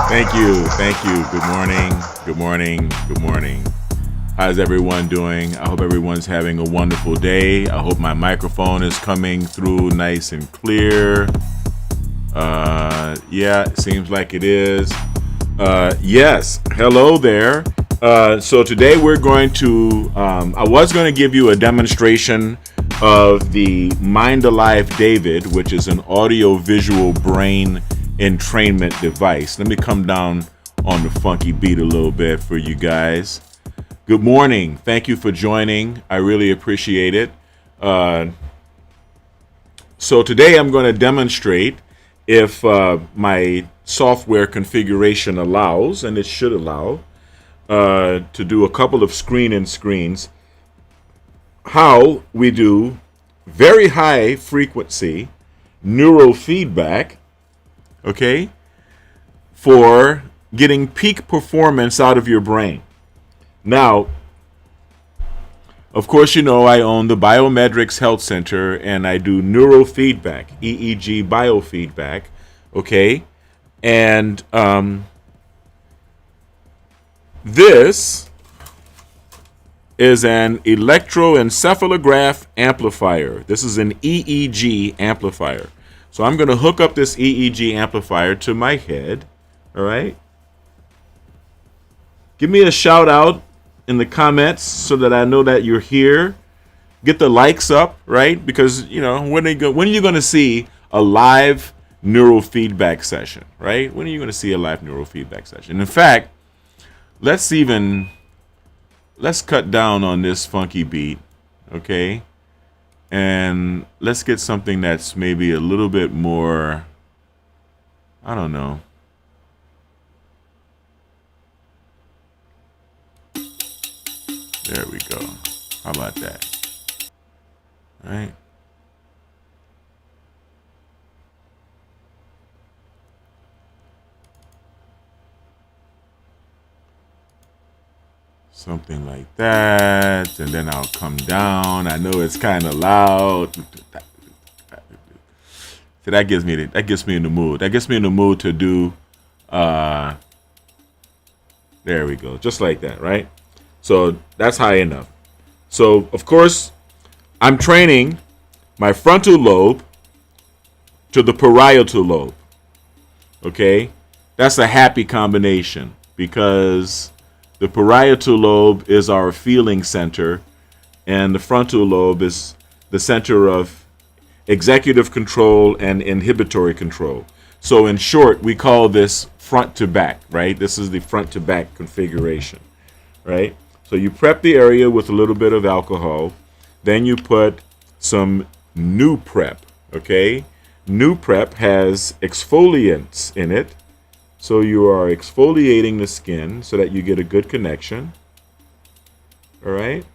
Thank you. Thank you. Good morning. Good morning. Good morning. How's everyone doing? I hope everyone's having a wonderful day. I hope my microphone is coming through nice and clear. Yeah, it seems like it is. Yes. Hello there. So today we're going to, I was going to give you a demonstration of the Mind Alive David, which is an audio-visual brain entrainment device. Let me come down on the funky beat a little bit for you guys. Good morning. Thank you for joining. I really appreciate it. So today I'm going to demonstrate, if my software configuration allows, and it should allow, to do a couple of screens, how we do very high frequency neurofeedback, okay, for getting peak performance out of your brain. Now, of course, you know I own the BiomedRx Health Center, and I do neurofeedback, EEG biofeedback, okay? And this is an electroencephalograph amplifier. This is an EEG amplifier. So I'm going to hook up this EEG amplifier to my head, all right? Give me a shout out in the comments so that I know that you're here. Get the likes up, right? Because, you know, when are you going to see a live neurofeedback session, right? When are you going to see a live neurofeedback session? In fact, let's cut down on this funky beat, okay? And let's get something that's maybe a little bit more, I don't know. There we go. How about that? All right. Something like that, and then I'll come down. I know it's kind of loud. So that gets me in the mood. That gets me in the mood to do. There we go, just like that, right? So that's high enough. So of course, I'm training my frontal lobe to the parietal lobe. Okay, that's a happy combination because the parietal lobe is our feeling center, and the frontal lobe is the center of executive control and inhibitory control. So in short, we call this front to back, right? This is the front to back configuration, right? So you prep the area with a little bit of alcohol. Then you put some new prep, okay? New prep has exfoliants in it. So you are exfoliating the skin so that you get a good connection. All right.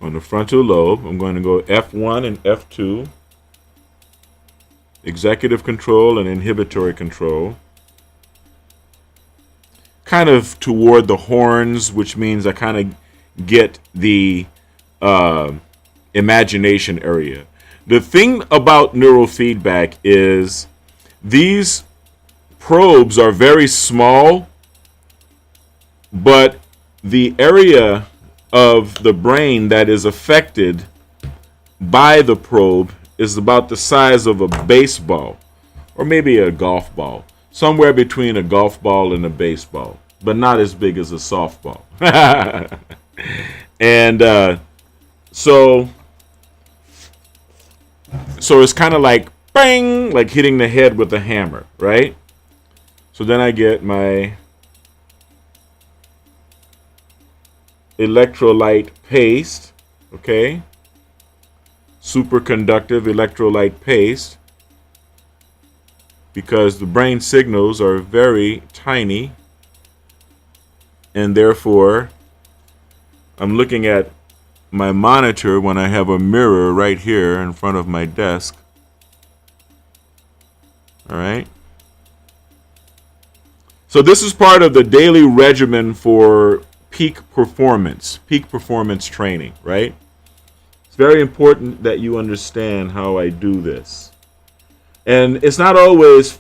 On the frontal lobe, I'm going to go F1 and F2. Executive control and inhibitory control. Kind of toward the horns, which means I kind of get the imagination area. The thing about neurofeedback is these probes are very small, but the area of the brain that is affected by the probe is about the size of a baseball or maybe a golf ball. Somewhere between a golf ball and a baseball, but not as big as a softball. And so it's kind of like bang, like hitting the head with a hammer, right? So then I get my electrolyte paste, okay? Superconductive electrolyte paste, because the brain signals are very tiny, and therefore I'm looking at my monitor when I have a mirror right here in front of my desk. All right. So this is part of the daily regimen for peak performance training, right? It's very important that you understand how I do this. And it's not always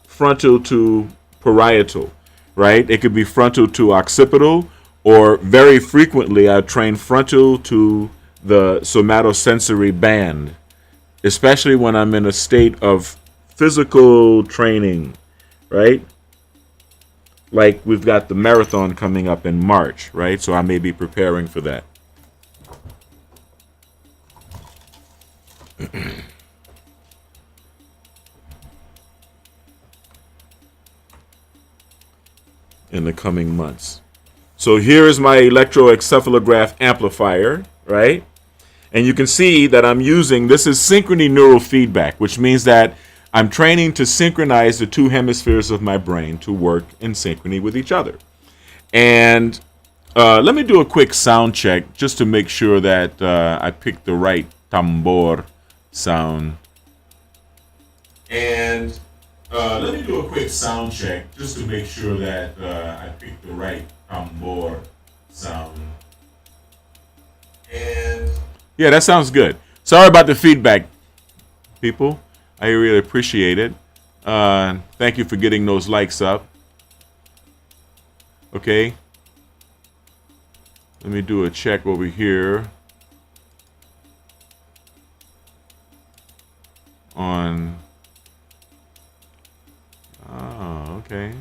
frontal to parietal, right? It could be frontal to occipital, or very frequently I train frontal to the somatosensory band, especially when I'm in a state of physical training, right? Like we've got the marathon coming up in March, right? So I may be preparing for that. In the coming months. So here is my electroencephalograph amplifier, right? And you can see that I'm using, this is Synchrony Neurofeedback, which means that I'm training to synchronize the two hemispheres of my brain to work in synchrony with each other. And let me do a quick sound check just to make sure that I picked the right tambor sound. And let me do a quick sound check just to make sure that I picked the right tambor sound. And yeah, that sounds good. Sorry about the feedback, people. I really appreciate it. Thank you for getting those likes up. Okay. Let me do a check over here on. Oh, okay.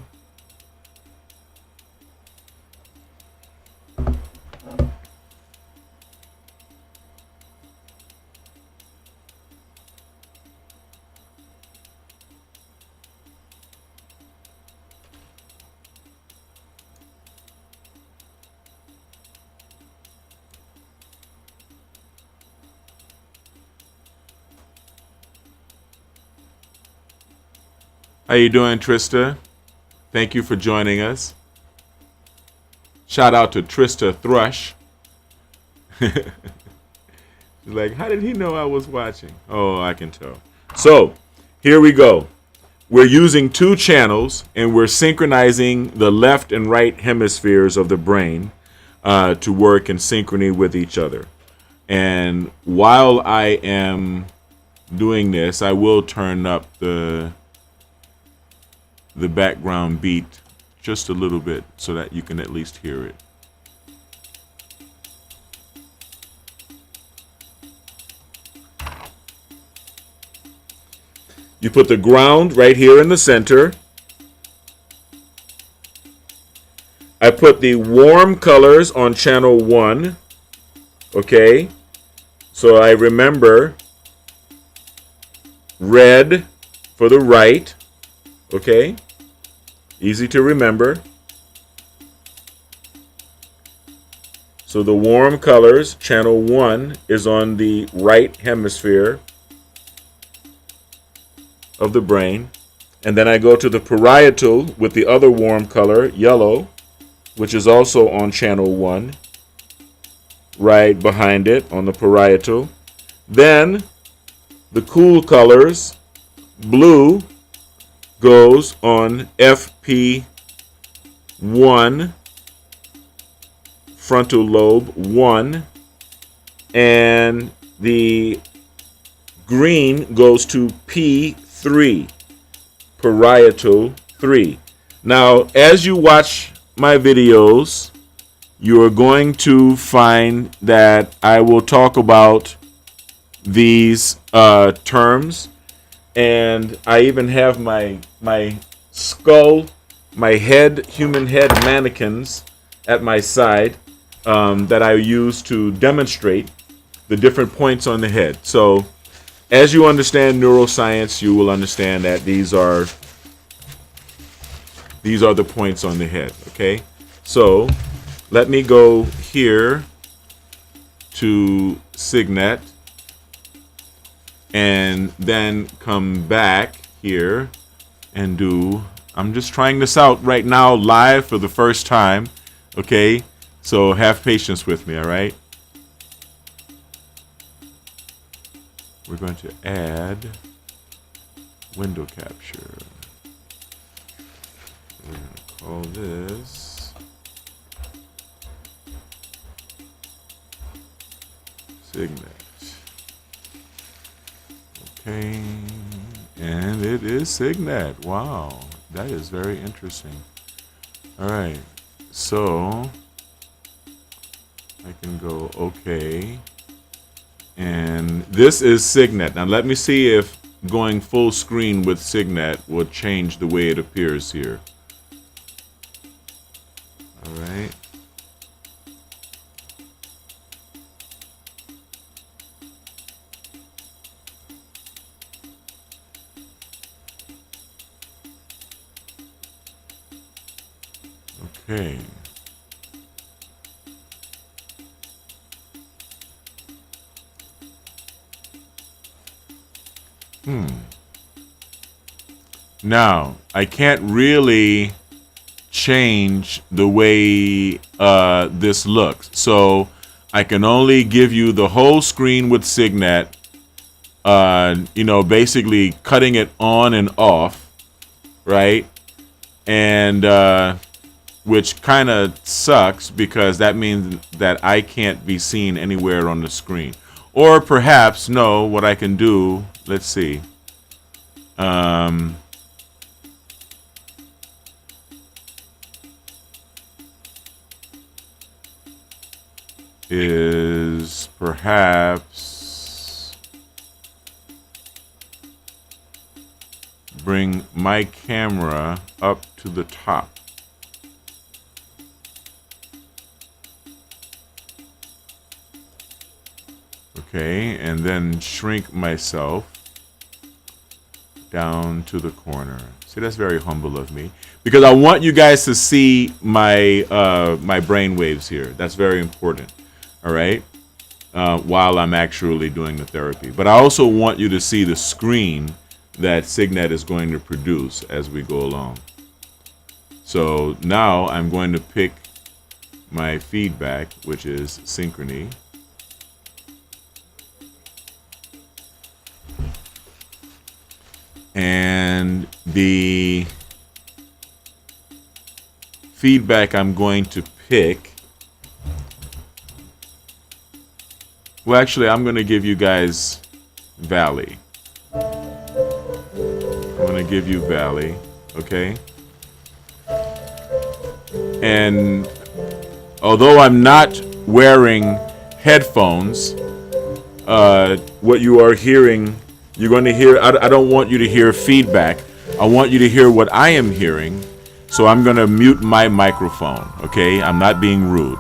How you doing, Trista? Thank you for joining us. Shout out to Trista Thrush. She's like, how did he know I was watching? Oh, I can tell. So, here we go. We're using two channels, and we're synchronizing the left and right hemispheres of the brain to work in synchrony with each other. And while I am doing this, I will turn up the background beat just a little bit so that you can at least hear it. You put the ground right here in the center. I put the warm colors on channel 1. Okay? So I remember red for the right. Okay? Easy to remember. So the warm colors, channel 1, is on the right hemisphere of the brain. And then I go to the parietal with the other warm color, yellow, which is also on channel 1, right behind it on the parietal. Then the cool colors, blue, goes on FP1, frontal lobe 1, and the green goes to P3, parietal 3. Now, as you watch my videos, you are going to find that I will talk about these terms. And I even have my skull, my head, human head mannequins at my side that I use to demonstrate the different points on the head. So as you understand neuroscience, you will understand that these are the points on the head. Okay, so let me go here to Signet. And then come back here and do, I'm just trying this out right now live for the first time, okay? So have patience with me, all right? We're going to add window capture. We're going to call this Signet. Okay, and it is Signet. Wow, that is very interesting. All right, so I can go okay, and this is Signet. Now let me see if going full screen with Signet will change the way it appears here. All right. Okay. Now, I can't really change the way this looks. So I can only give you the whole screen with Signet, you know, basically cutting it on and off, right? And which kind of sucks because that means that I can't be seen anywhere on the screen. Or perhaps, no, what I can do, let's see. Is perhaps bring my camera up to the top. Okay, and then shrink myself down to the corner. See, that's very humble of me because I want you guys to see my my brain waves here. That's very important. All right, while I'm actually doing the therapy. But I also want you to see the screen that Signet is going to produce as we go along. So now I'm going to pick my feedback, which is Synchrony. And the feedback I'm going to pick, well, actually, I'm going to give you guys Valley. I'm going to give you Valley, okay? And although I'm not wearing headphones, what you are hearing, you're going to hear, I don't want you to hear feedback. I want you to hear what I am hearing. So I'm going to mute my microphone, okay? I'm not being rude.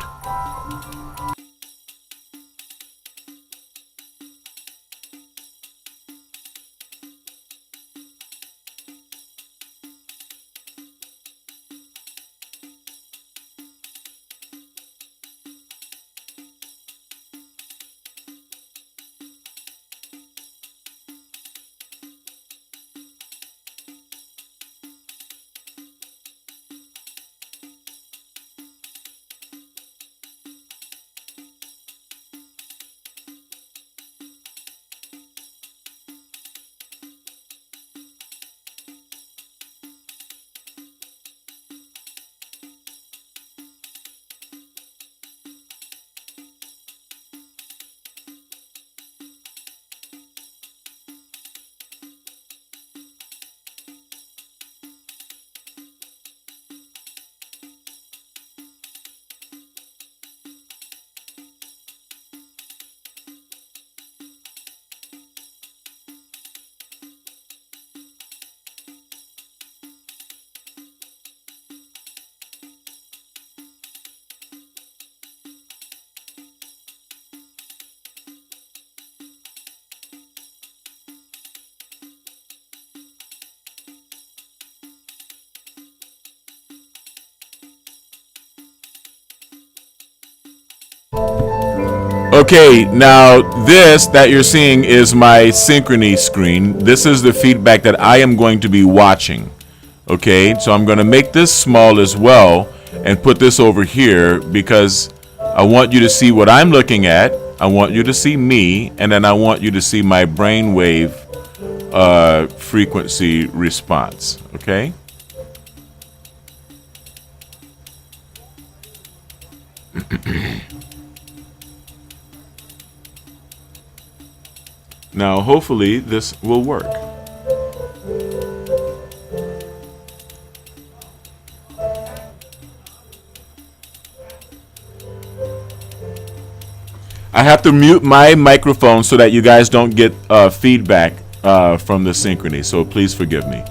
Okay, now this that you're seeing is my Synchrony screen. This is the feedback that I am going to be watching. Okay, so I'm going to make this small as well and put this over here because I want you to see what I'm looking at. I want you to see me, and then I want you to see my brainwave frequency response. Okay? Now, hopefully, this will work. I have to mute my microphone so that you guys don't get feedback from the Synchrony, so please forgive me.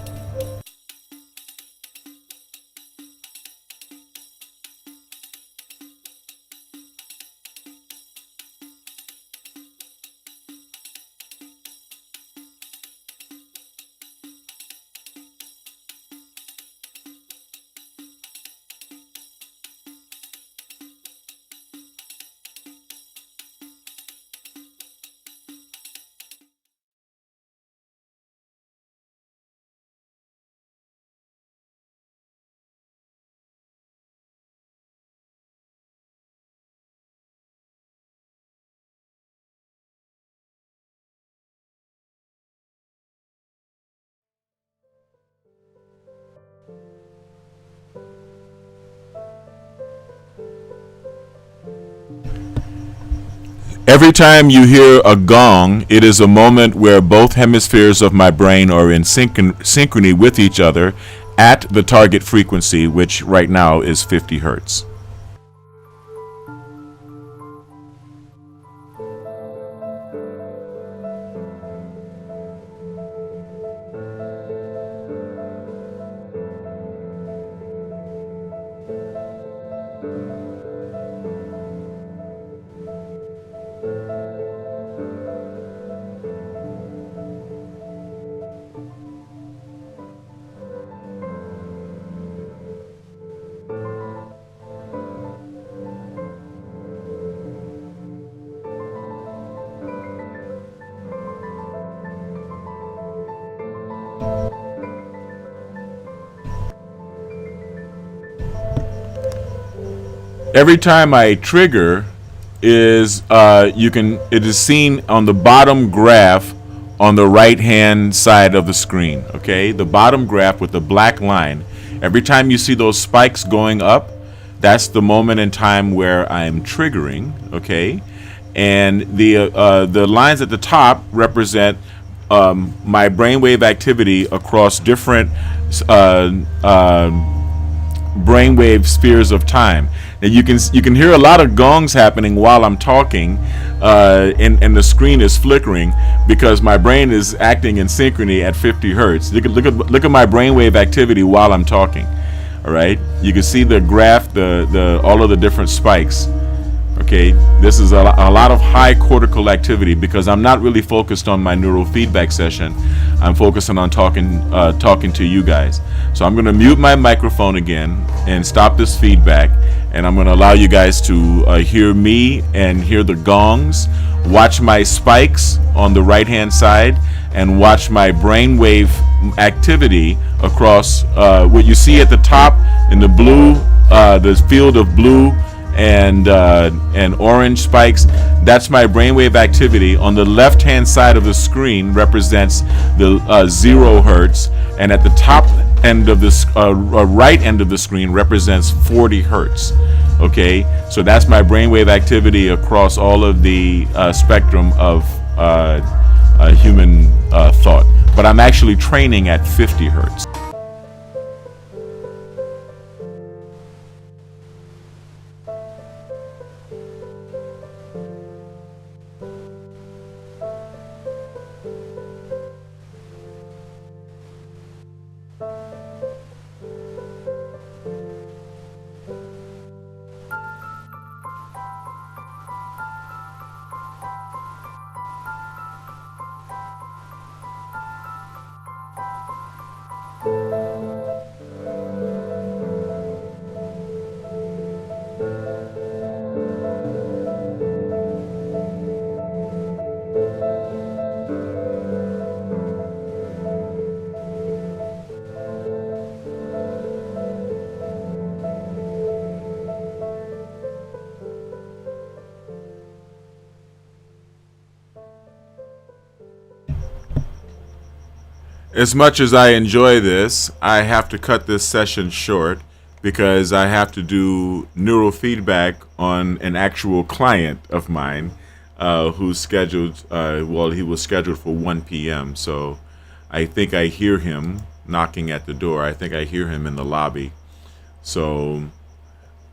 Every time you hear a gong, it is a moment where both hemispheres of my brain are in synchrony with each other at the target frequency, which right now is 50 hertz. Every time I trigger it is seen on the bottom graph on the right hand side of the screen. Okay, the bottom graph with the black line. Every time you see those spikes going up, that's the moment in time where I'm triggering. Okay, and the lines at the top represent my brainwave activity across different brainwave spheres of time. And you can hear a lot of gongs happening while I'm talking, and the screen is flickering because my brain is acting in synchrony at 50 hertz. Look at my brainwave activity while I'm talking. All right, you can see the graph, the all of the different spikes. Okay, this is a lot of high cortical activity because I'm not really focused on my neurofeedback session. I'm focusing on talking to you guys. So I'm going to mute my microphone again and stop this feedback, and I'm going to allow you guys to hear me and hear the gongs, watch my spikes on the right hand side, and watch my brainwave activity across what you see at the top in the blue, the field of blue and orange spikes. That's my brainwave activity. On the left hand side of the screen represents the 0 hertz, and at the top end of this right end of the screen represents 40 hertz. Okay, so that's my brainwave activity across all of the spectrum of human thought, but I'm actually training at 50 hertz. As much as I enjoy this, I have to cut this session short because I have to do neurofeedback on an actual client of mine who's scheduled, he was scheduled for 1 p.m. So I think I hear him knocking at the door. I think I hear him in the lobby. So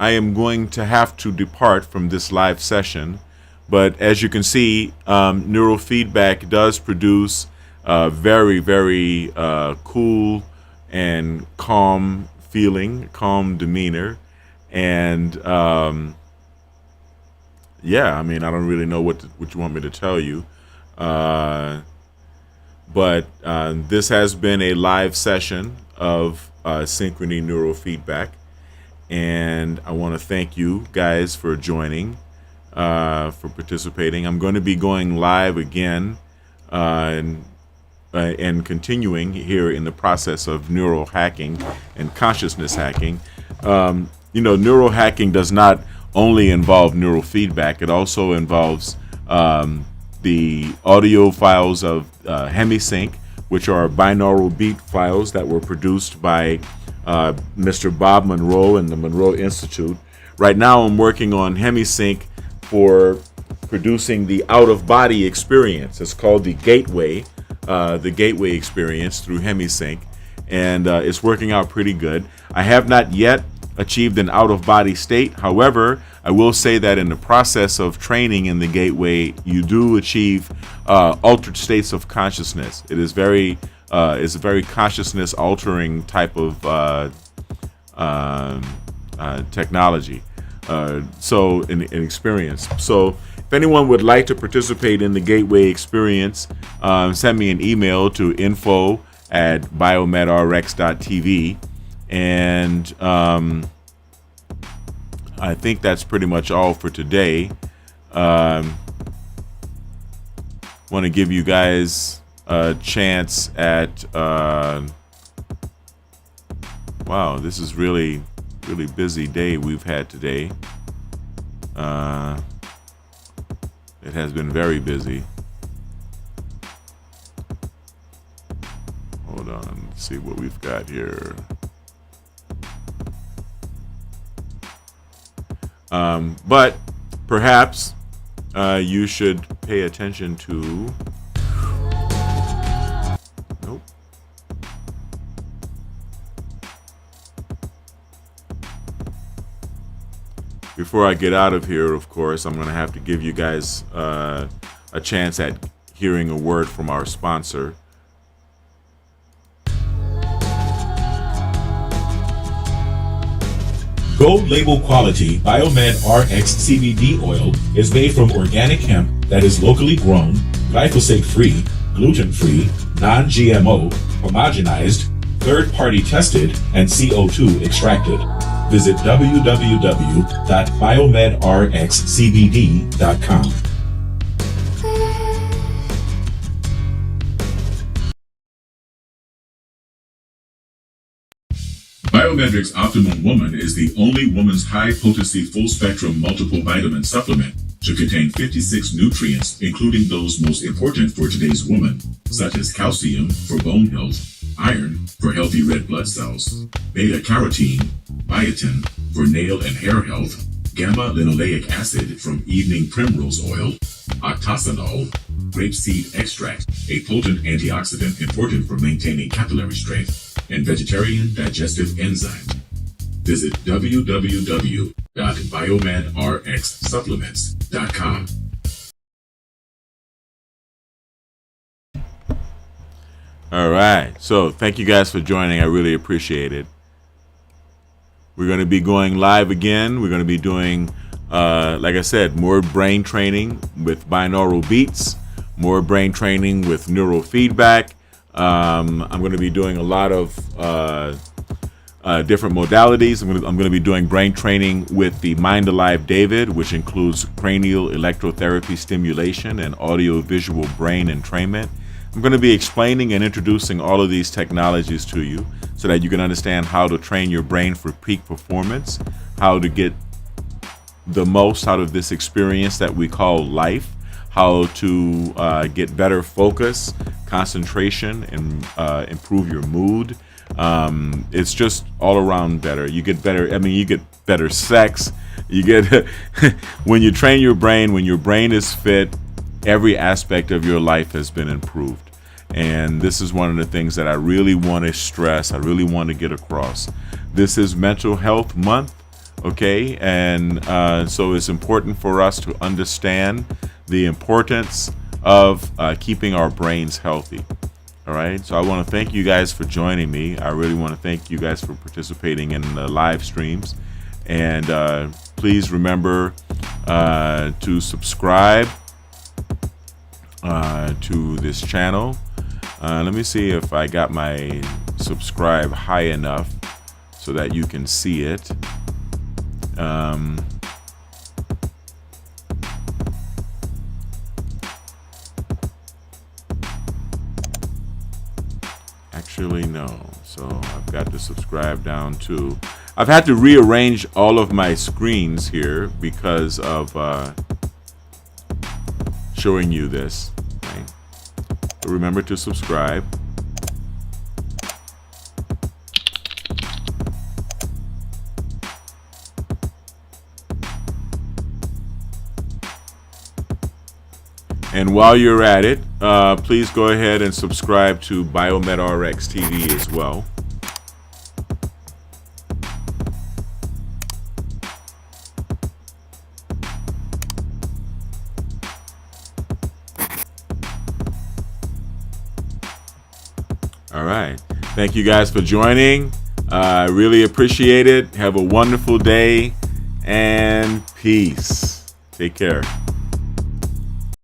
I am going to have to depart from this live session. But as you can see, neurofeedback does produce very, very cool and calm feeling, calm demeanor. And yeah, I mean, I don't really know what you want me to tell you. But this has been a live session of Synchrony Neurofeedback. And I want to thank you guys for joining, for participating. I'm going to be going live again and continuing here in the process of neural hacking and consciousness hacking. Neural hacking does not only involve neurofeedback. It also involves the audio files of HemiSync, which are binaural beat files that were produced by Mr. Bob Monroe and the Monroe Institute. Right now I'm working on HemiSync for producing the out-of-body experience. It's called the Gateway experience through HemiSync, and it's working out pretty good. I have not yet achieved an out-of-body state. However, I will say that in the process of training in the Gateway, you do achieve altered states of consciousness. It is it's a very consciousness-altering type of technology. So an experience. So if anyone would like to participate in the Gateway experience, send me an email to info@biomedrx.tv. And I think that's pretty much all for today. Want to give you guys a chance at wow, this is really busy day we've had today. It has been very busy. Hold on, let's see what we've got here. But perhaps you should pay attention to. Nope. Before I get out of here, of course, I'm going to have to give you guys a chance at hearing a word from our sponsor. Gold label quality BiomedRx CBD oil is made from organic hemp that is locally grown, glyphosate-free, gluten-free, non-GMO, homogenized, third-party tested, and CO2 extracted. Visit www.biomedrxcbd.com. BiomedRx Optimum Woman is the only woman's high-potency full-spectrum multiple vitamin supplement to contain 56 nutrients, including those most important for today's woman, such as calcium for bone health, iron for healthy red blood cells, beta-carotene, biotin for nail and hair health, gamma-linoleic acid from evening primrose oil, octasanol, grapeseed extract, a potent antioxidant important for maintaining capillary strength, and vegetarian digestive enzymes. Visit www.biomedrxsupplements.com. All right. So thank you guys for joining. I really appreciate it. We're going to be going live again. We're going to be doing, like I said, more brain training with binaural beats, more brain training with neurofeedback. I'm going to be doing a lot of different modalities. I'm going to be doing brain training with the Mind Alive David, which includes cranial electrotherapy stimulation and audio-visual brain entrainment. I'm going to be explaining and introducing all of these technologies to you so that you can understand how to train your brain for peak performance, how to get the most out of this experience that we call life, how to get better focus, concentration, and improve your mood, It's just all around better. You get better. I mean, you get better sex. You get when you train your brain. When your brain is fit, every aspect of your life has been improved. And this is one of the things that I really want to stress. I really want to get across. This is Mental Health Month, okay? And so it's important for us to understand the importance of keeping our brains healthy. All right. So I want to thank you guys for joining me. I really want to thank you guys for participating in the live streams. And please remember to subscribe to this channel. Let me see if I got my subscribe high enough so that you can see it. Actually, no. So I've got to subscribe down to. I've had to rearrange all of my screens here because of showing you this. Okay? So remember to subscribe. And while you're at it, please go ahead and subscribe to BiomedRx TV as well. All right. Thank you guys for joining. I really appreciate it. Have a wonderful day and peace. Take care.